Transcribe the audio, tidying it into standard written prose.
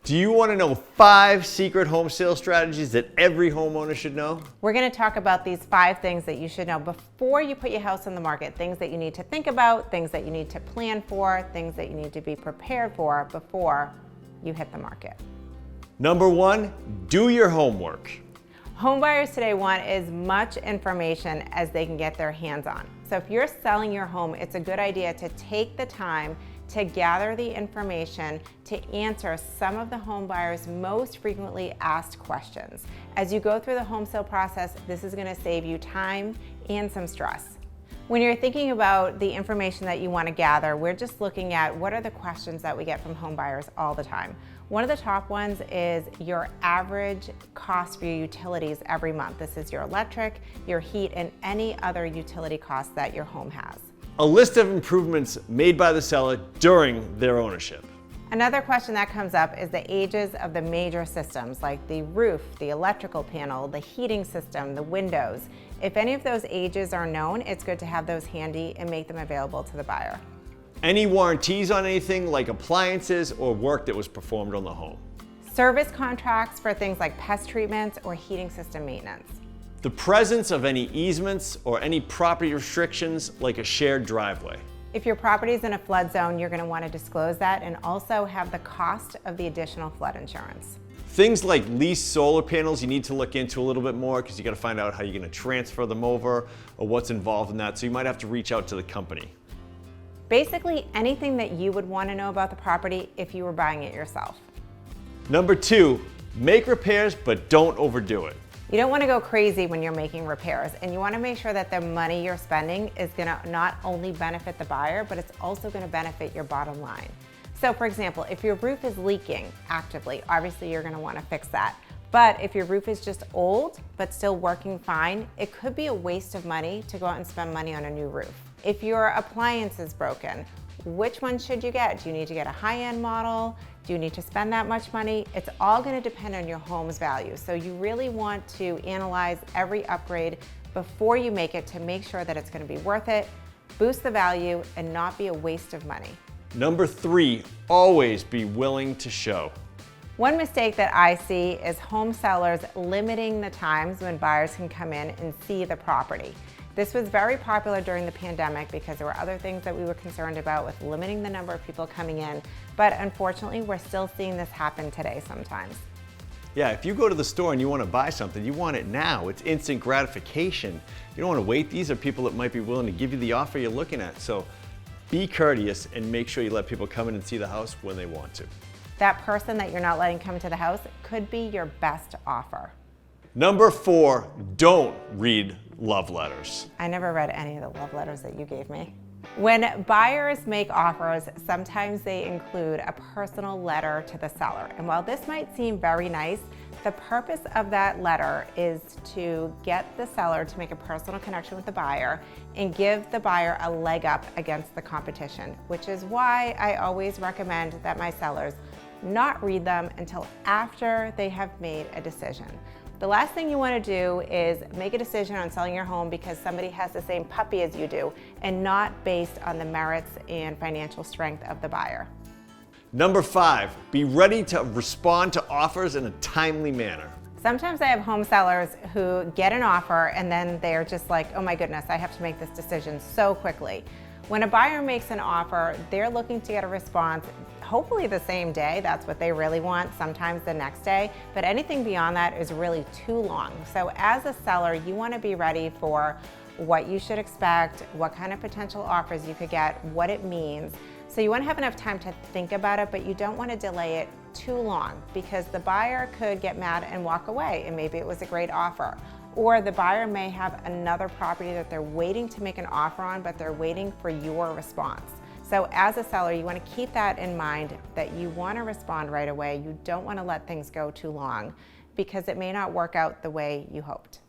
Do you want to know 5 secret home sale strategies that every homeowner should know? We're going to talk about these 5 things that you should know before you put your house on the market. Things that you need to think about, things that you need to plan for, things that you need to be prepared for before you hit the market. Number 1, do your homework. Home buyers today want as much information as they can get their hands on. So if you're selling your home, it's a good idea to take the time to gather the information to answer some of the home buyers' most frequently asked questions. As you go through the home sale process, this is going to save you time and some stress. When you're thinking about the information that you want to gather, we're just looking at what are the questions that we get from home buyers all the time. One of the top ones is your average cost for your utilities every month. This is your electric, your heat, and any other utility costs that your home has. A list of improvements made by the seller during their ownership. Another question that comes up is the ages of the major systems like the roof, the electrical panel, the heating system, the windows. If any of those ages are known, it's good to have those handy and make them available to the buyer. Any warranties on anything like appliances or work that was performed on the home. Service contracts for things like pest treatments or heating system maintenance. The presence of any easements or any property restrictions like a shared driveway. If your property is in a flood zone, you're going to want to disclose that and also have the cost of the additional flood insurance. Things like leased solar panels you need to look into a little bit more because you got to find out how you're going to transfer them over or what's involved in that, so you might have to reach out to the company. Basically anything that you would want to know about the property if you were buying it yourself. Number 2, make repairs but don't overdo it. You don't want to go crazy when you're making repairs, and you want to make sure that the money you're spending is going to not only benefit the buyer, but it's also going to benefit your bottom line. So for example, if your roof is leaking actively, obviously you're going to want to fix that. But if your roof is just old, but still working fine, it could be a waste of money to go out and spend money on a new roof. If your appliance is broken, which one should you get? Do you need to get a high-end model? Do you need to spend that much money? It's all going to depend on your home's value. So you really want to analyze every upgrade before you make it to make sure that it's going to be worth it, boost the value, and not be a waste of money. Number 3, always be willing to show. One mistake that I see is home sellers limiting the times when buyers can come in and see the property. This was very popular during the pandemic because there were other things that we were concerned about with limiting the number of people coming in, but unfortunately we're still seeing this happen today sometimes. Yeah, if you go to the store and you want to buy something, you want it now. It's instant gratification. You don't want to wait. These are people that might be willing to give you the offer you're looking at. So be courteous and make sure you let people come in and see the house when they want to. That person that you're not letting come to the house could be your best offer. Number 4, don't read love letters. I never read any of the love letters that you gave me. When buyers make offers, sometimes they include a personal letter to the seller. And while this might seem very nice, the purpose of that letter is to get the seller to make a personal connection with the buyer and give the buyer a leg up against the competition, which is why I always recommend that my sellers not read them until after they have made a decision. The last thing you want to do is make a decision on selling your home because somebody has the same puppy as you do and not based on the merits and financial strength of the buyer. Number 5, be ready to respond to offers in a timely manner. Sometimes I have home sellers who get an offer and then they're just like, oh my goodness, I have to make this decision so quickly. When a buyer makes an offer, they're looking to get a response hopefully the same day. That's what they really want, sometimes the next day, but anything beyond that is really too long. So as a seller, you want to be ready for what you should expect, what kind of potential offers you could get, what it means. So you want to have enough time to think about it, but you don't want to delay it too long because the buyer could get mad and walk away, and maybe it was a great offer. Or the buyer may have another property that they're waiting to make an offer on, but they're waiting for your response. So as a seller, you want to keep that in mind, that you want to respond right away. You don't want to let things go too long because it may not work out the way you hoped.